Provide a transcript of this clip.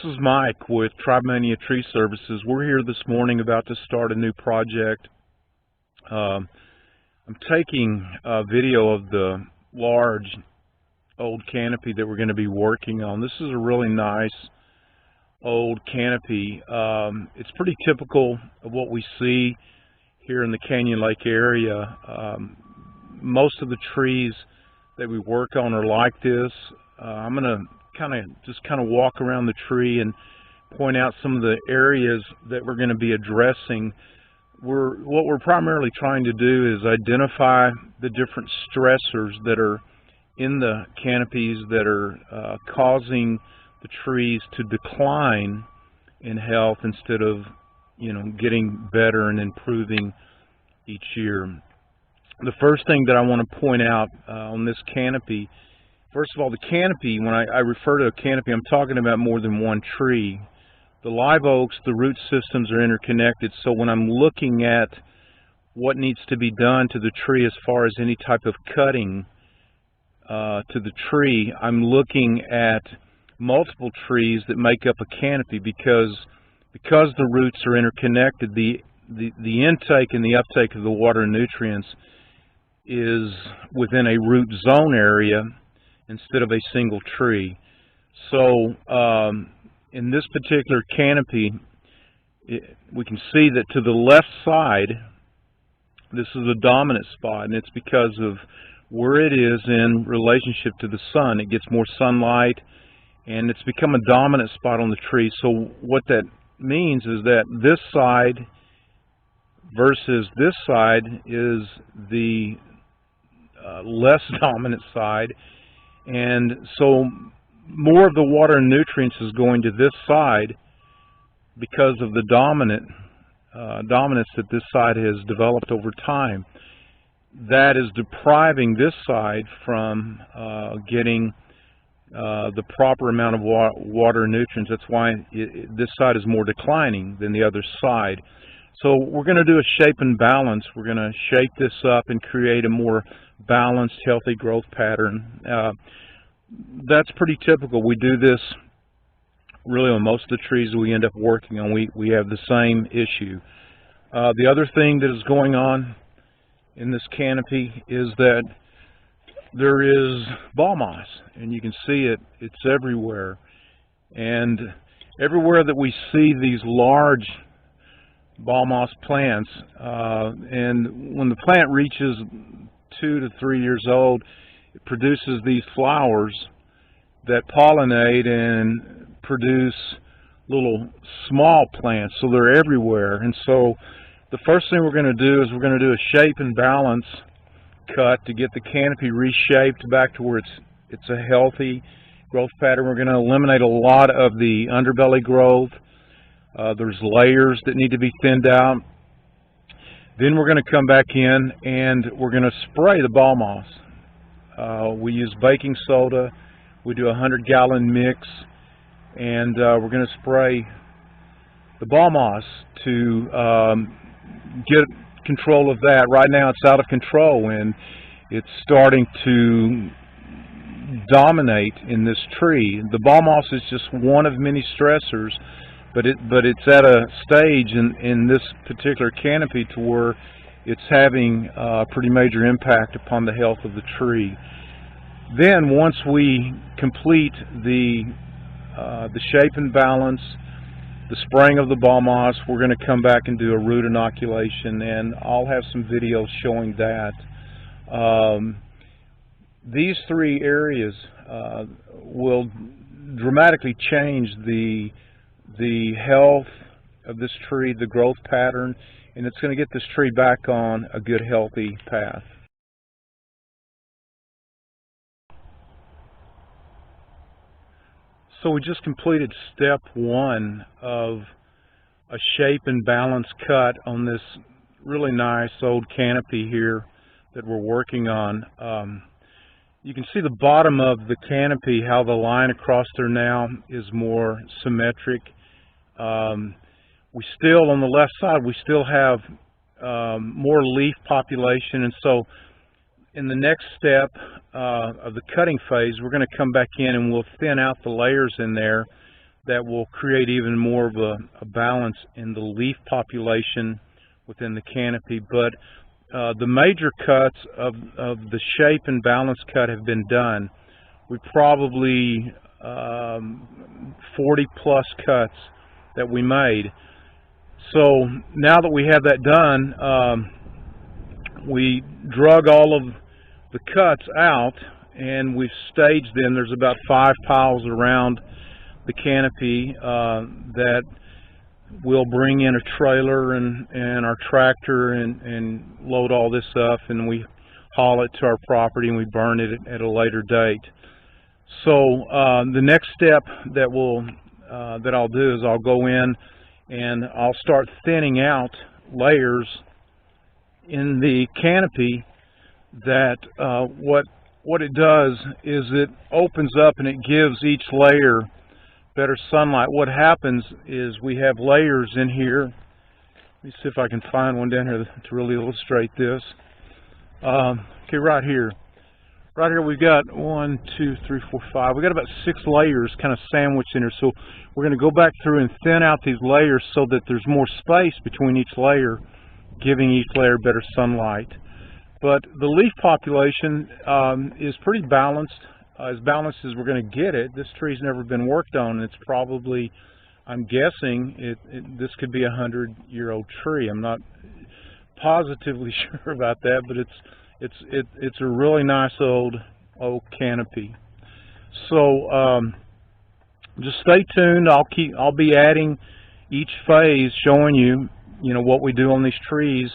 This is Mike with Tribemania Tree Services. We're here this morning about to start a new project. I'm taking a video of the large old canopy that we're going to be working on. This is a really nice old canopy. It's pretty typical of what we see here in the Canyon Lake area. Most of the trees that we work on are like this. I'm going to kind of walk around the tree and point out some of the areas that we're going to be addressing. What we're primarily trying to do is identify the different stressors that are in the canopies that are causing the trees to decline in health instead of, getting better and improving each year. The first thing that I want to point out on this canopy, first of all, the canopy, when I refer to a canopy, I'm talking about more than one tree. The live oaks, the root systems are interconnected, so when I'm looking at what needs to be done to the tree as far as any type of cutting to the tree, I'm looking at multiple trees that make up a canopy because the roots are interconnected, the intake and the uptake of the water and nutrients is within a root zone area instead of a single tree. So in this particular canopy, we can see that to the left side, this is a dominant spot, and it's because of where it is in relationship to the sun. It gets more sunlight, and it's become a dominant spot on the tree. So what that means is that this side versus this side is the less dominant side, and so more of the water and nutrients is going to this side because of the dominance that this side has developed over time. That is depriving this side from getting the proper amount of water and nutrients. That's why this side is more declining than the other side. So we're going to do a shape and balance. We're going to shape this up and create a more balanced, healthy growth pattern. That's pretty typical. We do this really on most of the trees we end up working on. We have the same issue. The other thing that is going on in this canopy is that there is ball moss, and you can see it. It's everywhere. And everywhere that we see these large ball moss plants, and when the plant reaches 2 to 3 years old, it produces these flowers that pollinate and produce little small plants, so they're everywhere. And so the first thing we're going to do is we're going to do a shape and balance cut to get the canopy reshaped back to where it's a healthy growth pattern. We're going to eliminate a lot of the underbelly growth. There's layers that need to be thinned out. Then we're going to come back in and we're going to spray the ball moss. We use baking soda. We do a 100-gallon mix, and we're going to spray the ball moss to get control of that. Right now it's out of control, and it's starting to dominate in this tree. The ball moss is just one of many stressors, but it's at a stage in this particular canopy to where it's having a pretty major impact upon the health of the tree. Then once we complete the shape and balance, the spraying of the ball moss, we're going to come back and do a root inoculation, and I'll have some videos showing that. These three areas will dramatically change the health of this tree, the growth pattern, and it's going to get this tree back on a good, healthy path. So we just completed step one of a shape and balance cut on this really nice old canopy here that we're working on. You can see the bottom of the canopy, how the line across there now is more symmetric. We still, on the left side, we still have more leaf population, and so in the next step of the cutting phase, we're going to come back in and we'll thin out the layers in there that will create even more of a balance in the leaf population within the canopy. But the major cuts of the shape and balance cut have been done. We probably 40 plus cuts that we made. So now that we have that done, we drug all of the cuts out and we've staged them. There's about 5 piles around the canopy that we'll bring in a trailer and our tractor and load all this up, and we haul it to our property and we burn it at a later date. So the next step that I'll do is I'll go in and I'll start thinning out layers in the canopy that what it does is it opens up and it gives each layer better sunlight. What happens is we have layers in here. Let me see if I can find one down here to really illustrate this. Okay, right here. Right here we've got 1, 2, 3, 4, 5. We've got about 6 layers kind of sandwiched in here. So we're going to go back through and thin out these layers so that there's more space between each layer, giving each layer better sunlight. But the leaf population is pretty balanced, as balanced as we're going to get it. This tree's never been worked on, and it's probably, I'm guessing, this could be a 100-year-old tree. I'm not positively sure about that, but it's a really nice old canopy. So just stay tuned. I'll be adding each phase, showing you what we do on these trees.